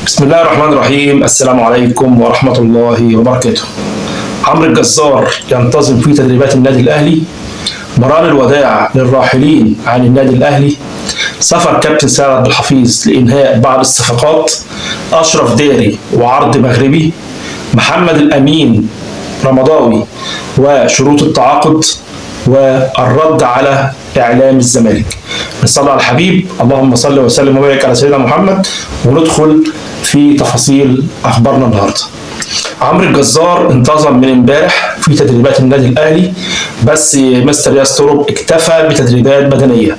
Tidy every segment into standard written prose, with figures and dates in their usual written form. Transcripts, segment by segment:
بسم الله الرحمن الرحيم. السلام عليكم ورحمة الله وبركاته. عمرو الجزار ينتظم في تدريبات النادي الأهلي. مران الوداع للراحلين عن النادي الأهلي. سفر كابتن سعد عبد الحفيظ لإنهاء بعض الصفقات. أشرف داري وعرض مغربي. محمد الأمين رمضاوي وشروط التعاقد، والرد على إعلام الزمالك. نصلي على الحبيب، اللهم صل وسلم وبارك على سيدنا محمد، وندخل في تفاصيل أخبارنا النهارده. عمرو الجزار انتظم من امبارح في تدريبات النادي الأهلي، بس مستر ياستروب اكتفى بتدريبات بدنية.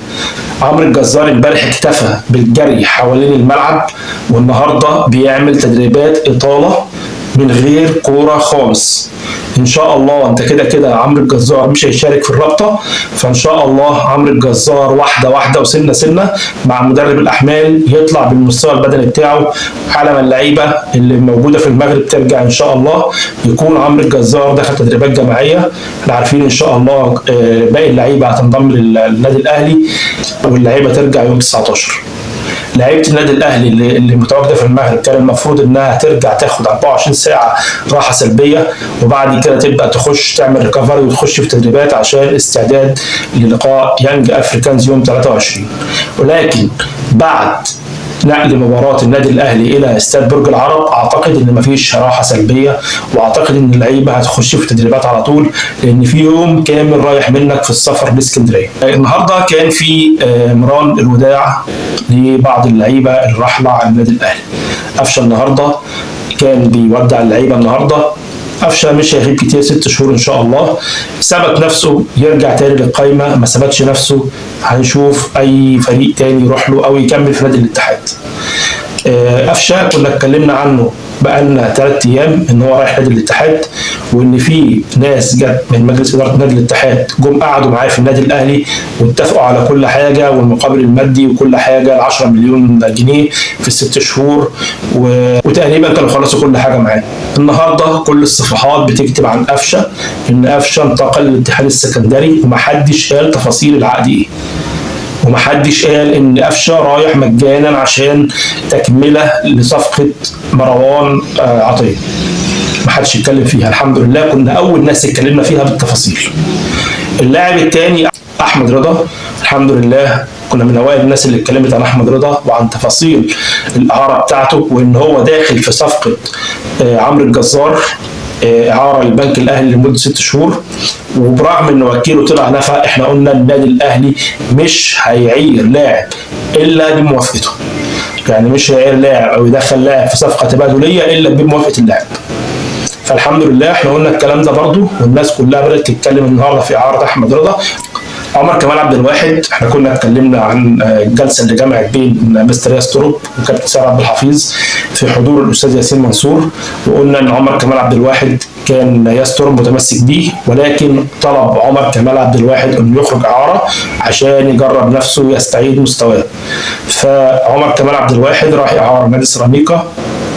عمرو الجزار امبارح اكتفى بالجري حوالين الملعب، والنهارده بيعمل تدريبات إطالة من غير كورة خالص. ان شاء الله انت كده كده عمرو الجزار مش هيشارك في الرابطه، فان شاء الله عمرو الجزار واحده واحده وسنه سنه مع مدرب الاحمال يطلع بالمستوى البدني بتاعه على ما اللعيبه اللي موجوده في المغرب ترجع ان شاء الله، يكون عمرو الجزار دخل تدريبات جماعيه. احنا عارفين ان شاء الله باقي اللعيبه هتنضم للنادي الاهلي واللعيبه ترجع يوم 19. لعيبه النادي الاهلي اللي متواجده في المغرب كان المفروض انها ترجع تاخد 24 ساعه راحه سلبيه، وبعد كده تبدا تخش تعمل ريكفري وتخش في تدريبات عشان استعداد للقاء يانج افريكانز يوم 23. ولكن بعد نقل مباراة النادي الأهلي إلى استاد برج العرب أعتقد إن مفيش راحة سلبية، وأعتقد إن اللعيبة هتخش في تدريبات على طول، لأن في يوم كامل رايح منك في السفر لإسكندرية. النهارده كان في مران الوداع لبعض اللعيبة الراحلة عن النادي الأهلي. قفشة النهارده كان بيودع اللعيبة النهارده. قفشه مش هيغيب كتير، 6 شهور ان شاء الله. ثبت نفسه يرجع تاني للقايمه، ما ثبتش نفسه هنشوف اي فريق تاني يروح له او يكمل في نادي الاتحاد. قفشه كنا اتكلمنا عنه بقالنا 3 ايام ان هو رايح نادي الاتحاد، وان في ناس جت من مجلس اداره نادي الاتحاد جم قعدوا معاه في النادي الاهلي واتفقوا على كل حاجه والمقابل المادي وكل حاجه، 10 مليون جنيه في ال6 شهور، وتقريبا كانوا خلصوا كل حاجه معاه. النهارده كل الصفحات بتكتب عن قفشه ان قفشه انتقل للاتحاد السكندري، ومحدش قال تفاصيل العقد ايه، ومحدش قال ان قفشه رايح مجانا عشان تكمله لصفقه مروان عطيه. محدش يتكلم فيها، الحمد لله كنا اول ناس اتكلمنا فيها بالتفاصيل. اللاعب الثاني احمد رضا، الحمد لله كنا من اوائل الناس اللي اتكلمت عن احمد رضا وعن تفاصيل الاعاره بتاعته، وان هو داخل في صفقه عمرو الجزار اعاره للبنك الاهلي لمده 6 شهور. وبرغم ان وكيله طلع نفى، احنا قلنا النادي الاهلي مش هيعير لاعب الا بموافقته، يعني مش هيعير لاعب او يدخل لاعب في صفقه تبادليه الا بموافقه اللاعب. فالحمد لله احنا قلنا الكلام ده برضو، والناس كلها بدات تتكلم النهارده في اعاره احمد رضا. عمر كمال عبد الواحد احنا كنا اتكلمنا عن الجلسه اللي جمعت بين مستر ياستروب وكابتن سعد عبد الحفيظ في حضور الاستاذ ياسين منصور، وقلنا ان عمر كمال عبد الواحد كان ياستروب متمسك بيه، ولكن طلب عمر كمال عبد الواحد انه يخرج اعاره عشان يجرب نفسه ويستعيد مستواه. فعمر كمال عبد الواحد راح اعاره نادي سيراميكا،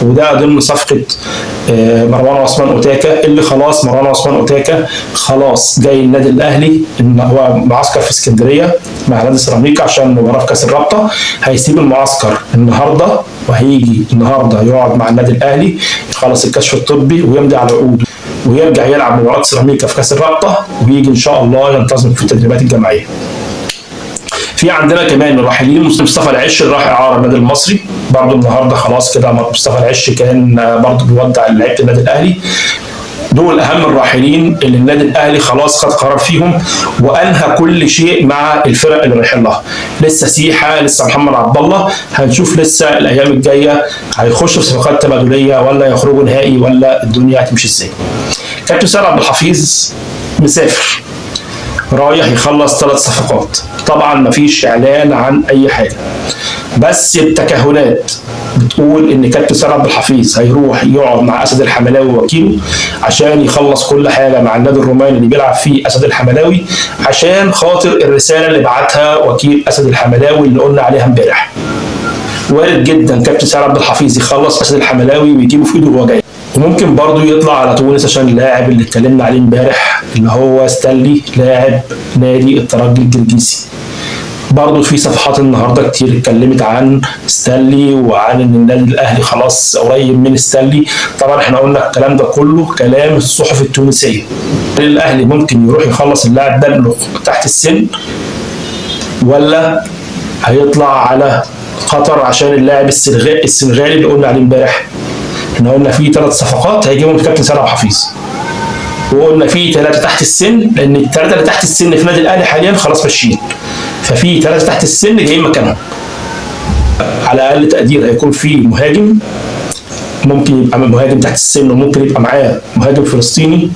وده ضمن صفقه مروان عثمان اوتاكا، اللي خلاص مروان عثمان اوتاكا خلاص جاي النادي الاهلي، ان هو معسكر في اسكندريه مع نادي سيراميكا عشان مباراه في كاس الرابطه. هيسيب المعسكر النهارده وهيجي النهارده يقعد مع النادي الاهلي يخلص الكشف الطبي ويمضي على عقوده، ويرجع يلعب مباراه سيراميكا في كاس الرابطه، ويجي ان شاء الله ينتظم في التدريبات الجماعيه. في عندنا كمان الراحلين. مصطفى العش راح اعاره النادي المصري برضه النهارده، خلاص كده مصطفى العش كان برضه بيودع لعيبه النادي الاهلي. دول اهم الراحلين اللي النادي الاهلي خلاص خد قرار فيهم وانهى كل شيء مع الفرق اللي رايحين لها. لسه سيحه، لسه محمد عبد الله، هنشوف لسه الايام الجايه هيخشوا في صفقات تبادليه ولا يخرجوا نهائي ولا الدنيا هتمشي ازاي. كابتن سعد عبد الحفيظ مسافر رايح يخلص 3 صفقات. طبعا مفيش اعلان عن اي حاجه، بس التكهنات بتقول ان كابتن سعد عبد الحفيظ هيروح يقعد مع اسد الحملاوي وكيله عشان يخلص كل حاجه مع النادي الروماني اللي بيلعب فيه اسد الحملاوي، عشان خاطر الرساله اللي بعتها وكيل اسد الحملاوي اللي قلنا عليها امبارح. وارد جدا كابتن سعد عبد الحفيظ يخلص اسد الحملاوي ويجيبه في ايده وهو جاي، وممكن برضه يطلع على تونس عشان اللاعب اللي اتكلمنا عليه امبارح اللي هو ستانلي لاعب نادي الترجي الكرجيسي. برضه في صفحات النهارده كتير اتكلمت عن ستانلي وعن ان النادي الاهلي خلاص قريب من ستانلي. طبعا احنا قلنا الكلام ده كله كلام الصحف التونسيه. الاهلي ممكن يروح يخلص اللاعب ده تحت السن، ولا هيطلع على خطر عشان اللاعب السنغالي اللي قلنا عليه امبارح؟ احنا قلنا في 3 صفقات هيجيبهم كابتن سيد عبد الحفيظ، وقلنا في 3 تحت السن، لان ال3 اللي تحت السن في النادي الاهلي حاليا خلاص ماشيين، ففي 3 تحت السن جايين مكانهم. على اقل تقدير هيكون في مهاجم، ممكن يبقى مهاجم تحت السن وممكن يبقى معاه مهاجم فلسطيني،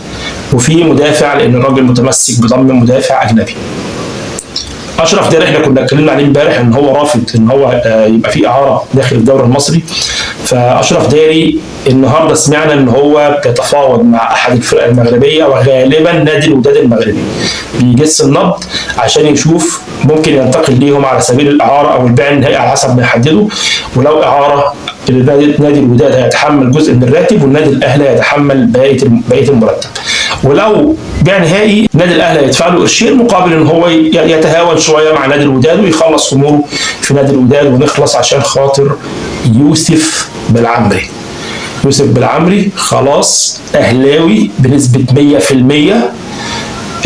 وفي مدافع لان الراجل متمسك بضم مدافع اجنبي. اشرف داري احنا كنا اتكلمنا عليه امبارح ان هو رافض ان هو يبقى في اعاره داخل الدوري المصري. فاشرف داري النهارده سمعنا ان هو بيتفاوض مع احد الفرق المغربيه وغالبا نادي الوداد المغربي، بيجس النبض عشان يشوف ممكن ينتقل ليهم على سبيل الاعاره او البيع النهائي على حسب ما يحددوا. ولو اعاره نادي الوداد هيتحمل جزء من الراتب والنادي الاهلي هيتحمل بقيه المرتب. ولو بيع نهائي النادي الاهلي هيدفع له قرشين مقابل ان هو يتهاون شويه مع نادي الوداد ويخلص اموره في نادي الوداد ونخلص عشان خاطر يوسف بالعمري. يوسف بالعمري خلاص اهلاوي بنسبه 100%.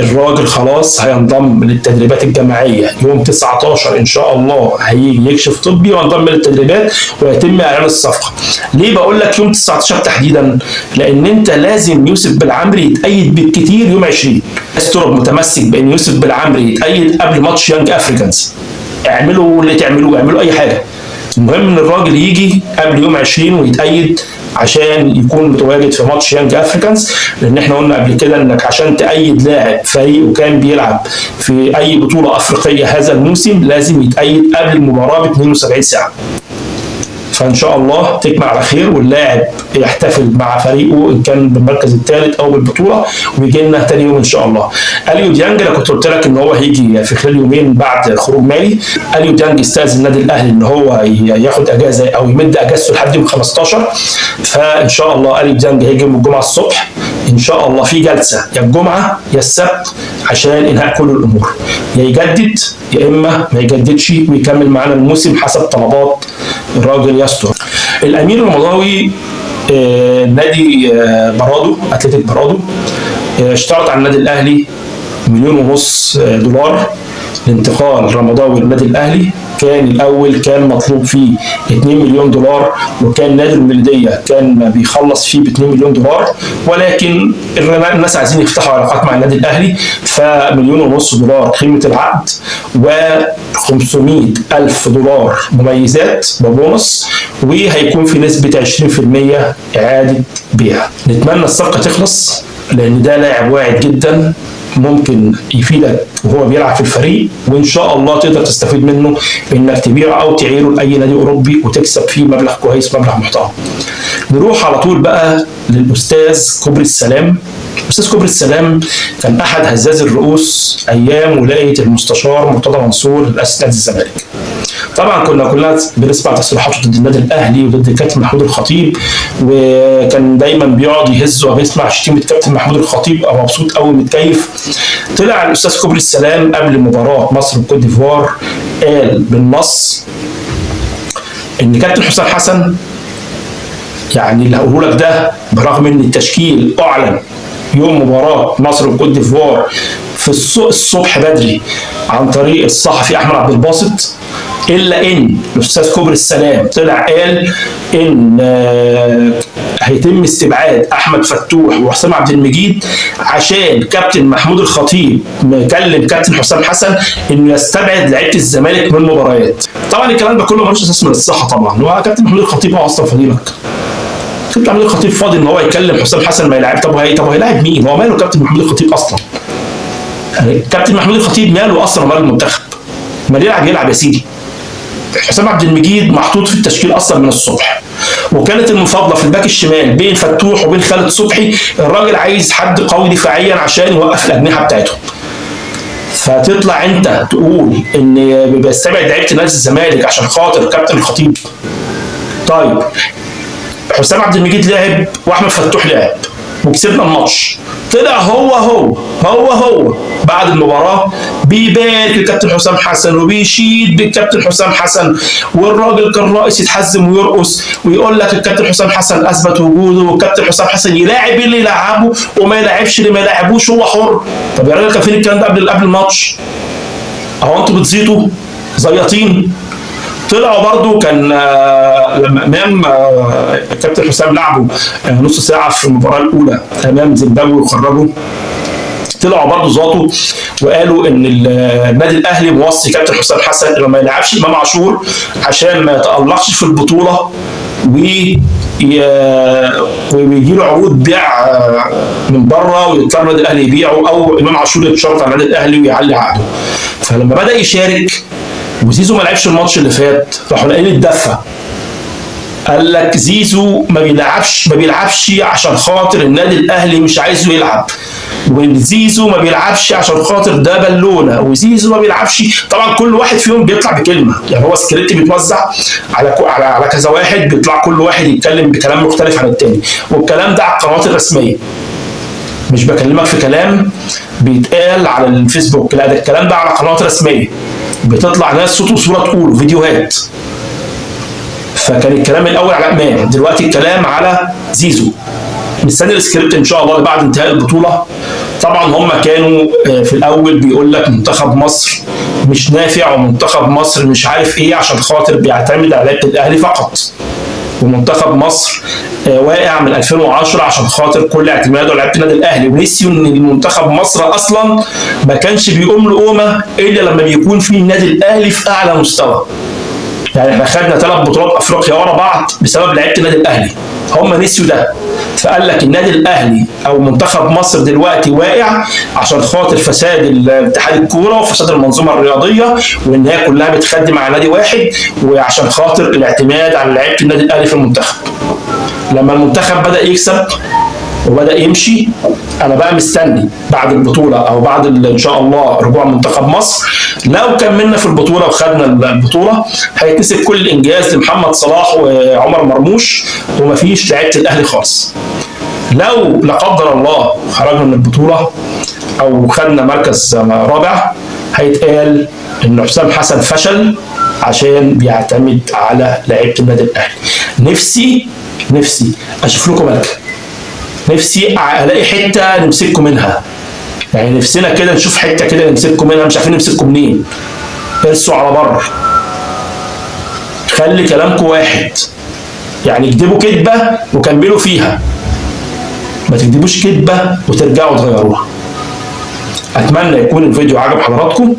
الراجل خلاص هينضم للتدريبات الجماعيه يوم 19 ان شاء الله، هيجي يكشف طبي وينضم للتدريبات ويتم اعلان الصفقه. ليه بقول لك يوم 19 تحديدا؟ لان انت لازم يوسف بالعمري يتأيد بالكثير يوم 20. استرب متمسك بان يوسف بالعمري يتأيد قبل ماتش يانج افريكانز. اعملوا اللي تعملوه، اعملوا اي حاجه، المهم ان الراجل يجي قبل يوم 20 ويتأيد عشان يكون متواجد في ماتش يانج افريكانز. لان احنا قلنا قبل كده انك عشان تأيد لاعب فريق وكان بيلعب في اي بطوله افريقيه هذا الموسم لازم يتأيد قبل المباراه ب 72 ساعه. فان شاء الله تكمل على خير واللاعب يحتفل مع فريقه ان كان بالمركز الثالث او بالبطوله ويجي لنا ثاني يوم ان شاء الله. اليو ديانج انا كنت قلت لك ان هو هيجي في خلال يومين بعد خروج مالي. اليو ديانج استاذن النادي الاهلي ان هو ياخد اجازه او يمد اجازته لحد يوم 15، فان شاء الله اليو ديانج هيجي يوم الجمعه الصبح ان شاء الله في جلسه يا الجمعه يا السبت عشان انهاء كل الامور، يا يجدد يا اما ما يجددش ويكمل معانا الموسم حسب طلبات الراجل يستر. الامير المضاوي نادي برادو اتلتيك برادو اشترط على النادي الاهلي $1.5 لانتقال رمضاوي للنادي الاهلي. كان الاول كان مطلوب فيه $2 مليون وكان نادي المليديه كان بيخلص فيه ب $2 مليون، ولكن الناس عايزين يفتحوا علاقات مع النادي الاهلي ف$1.5 مليون قيمه العقد و$500,000 مميزات ببونص، وهيكون في نسبه 20% اعاده بيع. نتمنى الصفقه تخلص لان ده لاعب واعد جدا ممكن يفيدك وهو بيلعب في الفريق، وان شاء الله تقدر تستفيد منه بانك تبيعه او تعيره لاي نادي اوروبي وتكسب فيه مبلغ كويس، مبلغ محترم. نروح على طول بقى للاستاذ كوبري السلام. الاستاذ كوبري السلام كان احد هزاز الرؤوس ايام ولايه المستشار مرتضى منصور رئاسه نادي الزمالك. طبعا كلنا بنسمع تصريحاته ضد النادي الاهلي وضد كابتن محمود الخطيب، وكان دايما بيقعد يهز وبيسمع شتيمه كابتن محمود الخطيب او مبسوط قوي متكيف. طلع الاستاذ كوبري السلام قبل مباراه مصر وكوت ديفوار قال بالنص ان كابتن حسام حسن، يعني اللي هقوله لك ده برغم ان التشكيل اعلن يوم مباراه مصر وكوت ديفوار في الصبح بدري عن طريق الصحفي احمد عبد الباسط، الا ان الاستاذ كوبري السلام طلع قال ان هيتم استبعاد احمد فتوح وحسام عبد المجيد عشان كابتن محمود الخطيب مكلم كابتن حسام حسن انه يستبعد لعيبه الزمالك من المباريات. طبعا الكلام ده كله ملوش اساس من الصحه طبعا، وكابتن محمود الخطيب هو اصلا فضيلك. كابتن محمود الخطيب فاضي ان هو يكلم حسام حسن ما يلعب؟ طب هيلاعب مين؟ هو ماله كابتن محمود الخطيب اصلا؟ يعني كابتن محمود الخطيب ماله اصلا مال المنتخب؟ ما يلعب يا سيدي. حسام عبد المجيد محطوط في التشكيل اصلا من الصبح، وكانت المفاضله في الباك الشمال بين فتوح وبين خالد صبحي. الراجل عايز حد قوي دفاعيا عشان يوقف الاجنحه بتاعتهم، فتطلع انت تقول ان بيستبعد لعيبه نادي الزمالك عشان خاطر كابتن الخطيب. طيب حسام عبد المجيد لعب واحمد فتوح لعب وكسبنا الماتش، طلع هو بعد المباراه بيبارك الكابتن حسام حسن وبيشيد بالكابتن حسام حسن، والراجل كان رئيس يتحزم ويرقص ويقول لك الكابتن حسام حسن اثبت وجوده، والكابتن حسام حسن يلاعب اللي يلعبه وما يلاعبش اللي ما يلاعبوش، هو حر. طب يا راجل كان فين الكلام ده قبل الماتش؟ اهو انتوا بتزيطوا زياطين. طلعوا برضو كان لما امام الكابتن حسام لعبوا نص ساعه في المباراه الاولى امام زيمبابوي وخرجوا، طلعوا برضو زاطوا وقالوا ان النادي الاهلي موصي كابتن حسام حسن انه ما يلعبش امام عاشور عشان ما يتالقش في البطوله ويجي له عروض بيع من بره ويضطر النادي الاهلي يبيعه، او امام عاشور يتشرط على النادي الاهلي ويعلي عقده. فلما بدا يشارك وزيزو ما لعبش الماتش اللي فات، راحوا لاقيين الدفه. قال لك زيزو ما بيلعبش عشان خاطر النادي الاهلي مش عايزه يلعب، وزيزو ما بيلعبش عشان خاطر ده بالونه، وزيزو ما بيلعبش. طبعا كل واحد فيهم بيطلع بكلمه، يعني هو سكريبت بيتوزع على كذا واحد، بيطلع كل واحد يتكلم بكلام مختلف عن التاني، والكلام ده على القنوات الرسميه. مش بكلمك في كلام بيتقال على الفيسبوك، لا ده الكلام ده على قنوات رسميه، بتطلع ناس صوت وصوره تقول فيديوهات. فكان الكلام الاول على امام، دلوقتي الكلام على زيزو. مستني السكريبت ان شاء الله بعد انتهاء البطوله. طبعا هم كانوا في الاول بيقول لك منتخب مصر مش نافع، ومنتخب مصر مش عارف ايه عشان خاطر بيعتمد على لعيبه الاهلي فقط، ومنتخب مصر واقع من 2010 عشان خاطر كل اعتماده على لعيبه النادي الاهلي، ونسيوا ان المنتخب مصر اصلا ما كانش بيقوم لقومه الا لما بيكون في النادي الاهلي في اعلى مستوى. يعني احنا خدنا 3 بطولات افريقيا ورا بعض بسبب لعيبه النادي الاهلي، هم نسيوا ده. فقال لك النادي الاهلي او منتخب مصر دلوقتي واقع عشان خاطر فساد اتحاد الكوره وفساد المنظومه الرياضيه، وان هي كلها بتخدم على نادي واحد، وعشان خاطر الاعتماد على لعيبه النادي الاهلي في المنتخب. لما المنتخب بدا يكسب وبدا يمشي، انا بقى مستني بعد البطوله او بعد ان شاء الله رجوع منتخب مصر، لو كملنا في البطوله وخدنا البطوله هيتنسب كل الانجاز لمحمد صلاح وعمر مرموش، ومفيش لعيبه الاهلي خالص. لو لا قدر الله خرجنا من البطوله او خدنا مركز رابع، هيتقال ان حسام حسن فشل عشان بيعتمد على لعيبه النادي الاهلي. نفسي اشوف لكم ملكه، نفسي الاقي حته نمسككم منها، يعني نفسنا كده نشوف حته كده نمسككم منها، مش عارفين نمسككم منين. ارسوا على بر، خلي كلامكم واحد، يعني اكتبوا كذبه وكملوا فيها، ما تكتبوش كذبه وترجعوا تغيروها. اتمنى يكون الفيديو عجب حضراتكم،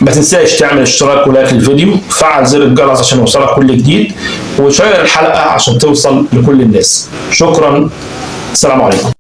ما تنساش تعمل اشتراك ولايك للفيديو، فعل زر الجرس عشان يوصلك كل جديد، وشير الحلقه عشان توصل لكل الناس. شكرا، السلام عليكم.